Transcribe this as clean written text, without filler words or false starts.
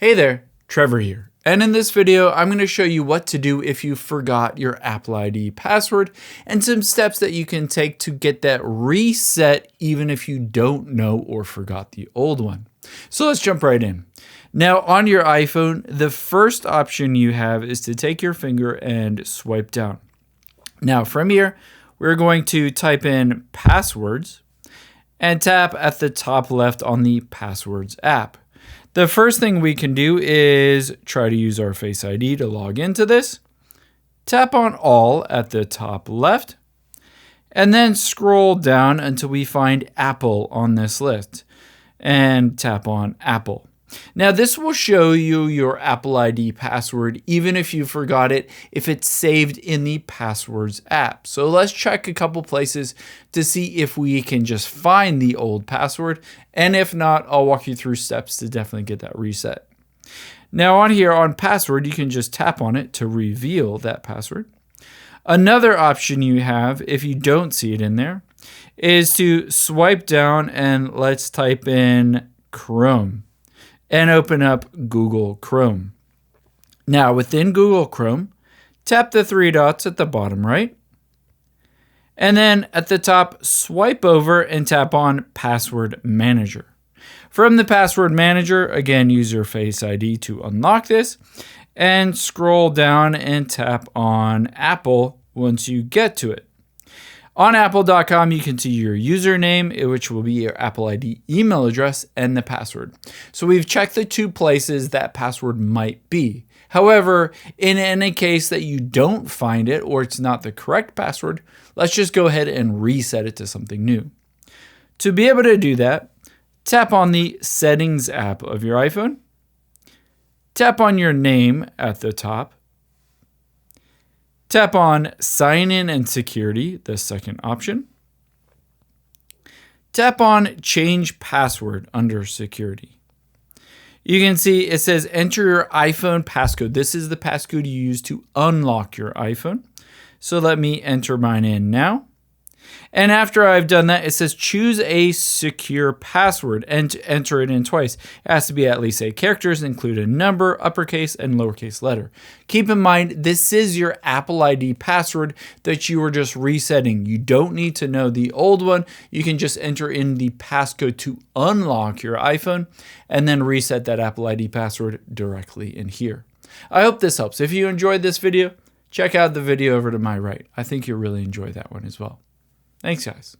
Hey there, Trevor here. And in this video, I'm going to show you what to do if you forgot your Apple ID password and some steps that you can take to get that reset even if you don't know or forgot the old one. So let's jump right in. Now on your iPhone, the first option you have is to take your finger and swipe down. Now from here, we're going to type in passwords and tap at the top left on the passwords app. The first thing we can do is try to use our Face ID to log into this. Tap on all at the top left, and then scroll down until we find Apple on this list, and tap on Apple. Now this will show you your Apple ID password even if you forgot it, if it's saved in the Passwords app. So let's check a couple places to see if we can just find the old password, and if not, I'll walk you through steps to definitely get that reset. Now on here on password, you can just tap on it to reveal that password. Another option you have, if you don't see it in there, is to swipe down and let's type in Chrome and open up Google Chrome. Now within Google Chrome, tap the three dots at the bottom right, and then at the top, swipe over and tap on Password Manager. From the Password Manager, again, use your Face ID to unlock this, and scroll down and tap on Apple once you get to it. On apple.com, you can see your username, which will be your Apple ID email address, and the password. So we've checked the two places that password might be. However, in any case that you don't find it or it's not the correct password, let's just go ahead and reset it to something new. To be able to do that, tap on the Settings app of your iPhone, tap on your name at the top, tap on Sign In and Security, the second option. Tap on Change Password under Security. You can see it says enter your iPhone passcode. This is the passcode you use to unlock your iPhone. So let me enter mine in now. And after I've done that, it says choose a secure password and enter it in twice. It has to be at least 8 characters, include a number, uppercase, and lowercase letter. Keep in mind, this is your Apple ID password that you were just resetting. You don't need to know the old one. You can just enter in the passcode to unlock your iPhone and then reset that Apple ID password directly in here. I hope this helps. If you enjoyed this video, check out the video over to my right. I think you'll really enjoy that one as well. Thanks, guys.